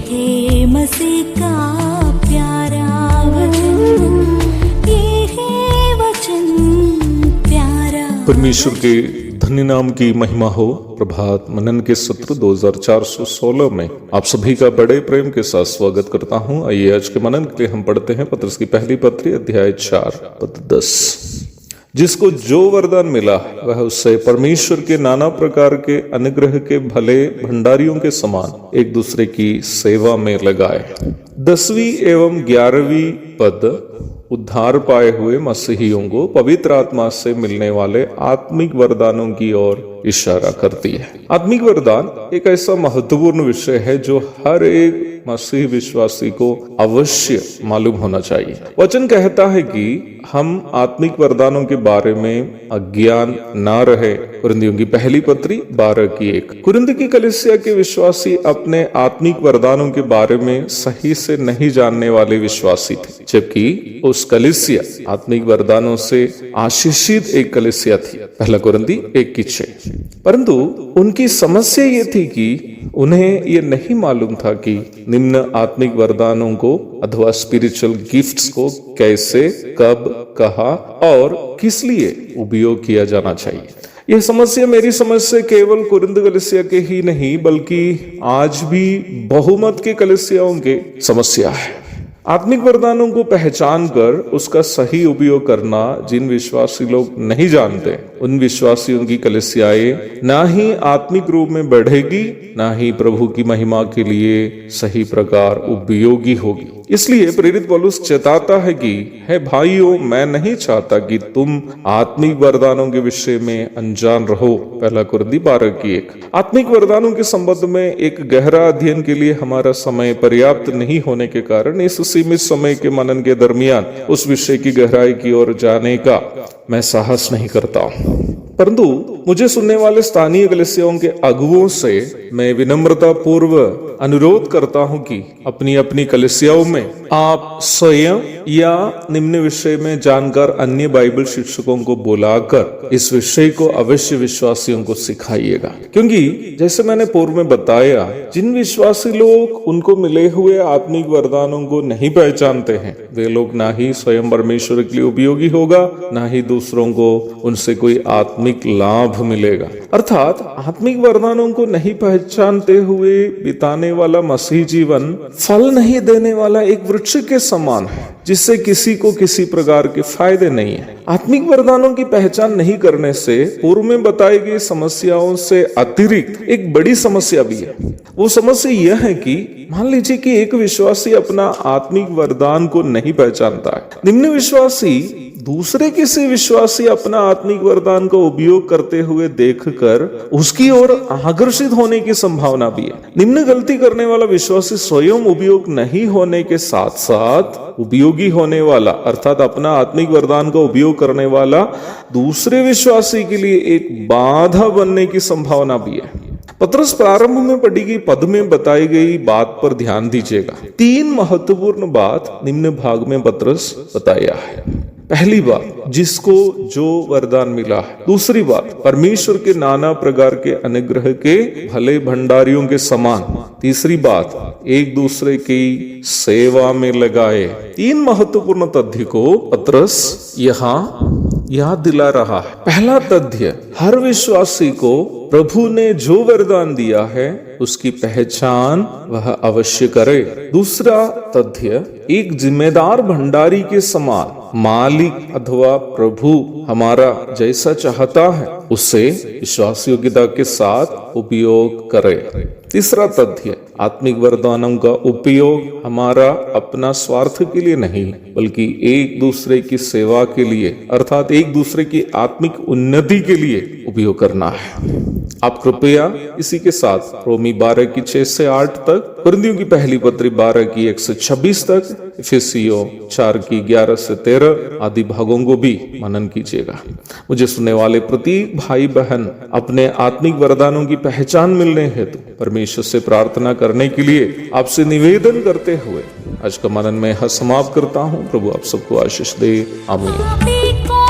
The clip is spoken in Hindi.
है मसीह का प्यारा वचन, ये है वचन प्यारा। परमेश्वर के धन्य नाम की महिमा हो। प्रभात मनन के सत्र 2416 में आप सभी का बड़े प्रेम के साथ स्वागत करता हूं। आइए आज के मनन के लिए हम पढ़ते हैं पत्रस की पहली पत्री अध्याय 4 पद 10। जिसको जो वरदान मिला वह उससे परमेश्वर के नाना प्रकार के अनुग्रह के भले भंडारियों के समान एक दूसरे की सेवा में लगाए। 10वीं एवं 11वीं पद उद्धार पाए हुए मसीहियों को पवित्र आत्मा से मिलने वाले आत्मिक वरदानों की ओर इशारा करती है। आत्मिक वरदान एक ऐसा महत्वपूर्ण विषय है जो हर एक मसीह विश्वासी को अवश्य मालूम होना चाहिए। वचन कहता है कि हम आत्मिक वरदानों के बारे में अज्ञान ना रहे। कुरिन्थियों की पहली पत्री 12:1। कुरिन्थ की कलीसिया के विश्वासी अपने आत्मिक वरदानों के बारे में सही से नहीं जानने वाले विश्वासी थे, जबकि उस कलीसिया आत्मिक वरदानों से आशीषित एक कलीसिया थी। पहला कुरिन्थी 1:6। परंतु उनकी समस्या ये थी कि उन्हें ये नहीं मालूम था कि निम्न आत्मिक वरदानों को अथवा स्पिरिचुअल गिफ्ट्स को कैसे, कब, कहाँ और किस लिए उपयोग किया जाना चाहिए। यह समस्या मेरी समझ से केवल कुरिन्थ कलीसिया के ही नहीं बल्कि आज भी बहुमत के कलीसियाओं के समस्या है। आत्मिक वरदानों को पहचान कर उसका सही उपयोग करना जिन विश्वासी लोग नहीं जानते, उन विश्वासियों की कलीसियाएं ना ही आत्मिक रूप में बढ़ेगी, ना ही प्रभु की महिमा के लिए सही प्रकार उपयोगी होगी। इसलिए प्रेरित पौलुस चेताता है कि हे भाइयों, मैं नहीं चाहता कि तुम आत्मिक वरदानों के विषय में अनजान रहो। पहला कुरिन्थी 12:1। आत्मिक वरदानों के संबंध में एक गहरा अध्ययन के लिए हमारा समय पर्याप्त नहीं होने के कारण इस सीमित समय के मनन के दरमियान उस विषय की गहराई की ओर जाने का मैं साहस नहीं करता हूं। परंतु मुझे सुनने वाले स्थानीय कलीसियाओं के अगुवों से मैं विनम्रता पूर्व अनुरोध करता हूं कि अपनी अपनी कलीसियाओं में आप स्वयं या निम्न विषय में जानकर अन्य बाइबल शिक्षकों को बुलाकर इस विषय को अवश्य विश्वासियों को सिखाइएगा। क्योंकि जैसे मैंने पूर्व में बताया, जिन विश्वासी लोग उनको मिले हुए आत्मिक वरदानों को नहीं पहचानते हैं, वे लोग ना ही स्वयं परमेश्वर के लिए उपयोगी होगा, ना ही दूसरों को उनसे कोई आत्मिक लाभ मिलेगा। अर्थात आत्मिक वरदानों को नहीं पहचानते हुए बिताने वाला मसीह जीवन फल नहीं देने वाला एक वृक्ष के समान है, जिससे किसी को किसी प्रकार के फायदे नहीं है। आत्मिक वरदानों की पहचान नहीं करने से पूर्व में बताई गई समस्याओं से अतिरिक्त एक बड़ी समस्या भी है। वो समस्या यह है कि मान लीजिए कि एक विश्वासी अपना आत्मिक वरदान को नहीं पहचानता है। निम्न विश्वासी दूसरे किसी विश्वासी अपना आत्मिक वरदान का उपयोग करते हुए देखकर उसकी ओर आकर्षित होने की संभावना भी है। निम्न गलती करने वाला विश्वासी स्वयं उपयोग नहीं होने के साथ साथ उपयोगी होने वाला, अर्थात अपना आत्मिक वरदान का उपयोग करने वाला दूसरे विश्वासी के लिए एक बाधा बनने की संभावना भी है। पत्रस प्रारंभ में पढ़ी गई पद में बताई गई बात पर ध्यान दीजिएगा। 3 महत्वपूर्ण बात निम्न भाग में पत्रस बताया है। पहली बात, जिसको जो वरदान मिला है। दूसरी बात, परमेश्वर के नाना प्रकार के अनुग्रह के भले भंडारियों के समान। तीसरी बात, एक दूसरे की सेवा में लगाए। 3 महत्वपूर्ण तथ्य को पत्रस यहाँ याद दिला रहा है। पहला तथ्य, हर विश्वासी को प्रभु ने जो वरदान दिया है उसकी पहचान वह अवश्य करे। दूसरा तथ्य, एक जिम्मेदार भंडारी के समान मालिक अथवा प्रभु हमारा जैसा चाहता है उससे विश्वास योग्यता के साथ उपयोग करे। तीसरा तथ्य, आत्मिक वरदानों का उपयोग हमारा अपना स्वार्थ के लिए नहीं बल्कि एक दूसरे की सेवा के लिए, अर्थात एक दूसरे की आत्मिक उन्नति के लिए उपयोग करना है। आप कृपया इसी के साथ रोमी 12:6-8 तक, कुरिन्थियों की पहली पत्री 12:1-26 तक, इफिसियों 4:11-13 आदि भागों को भी मनन कीजिएगा। मुझे सुनने वाले प्रत्येक भाई बहन अपने आत्मिक वरदानों की पहचान मिलने हेतु परमेश्वर से प्रार्थना करने के लिए आपसे निवेदन करते हुए आज का मनन में समाप्त करता हूँ। प्रभु आप सबको आशीष दे। आमीन।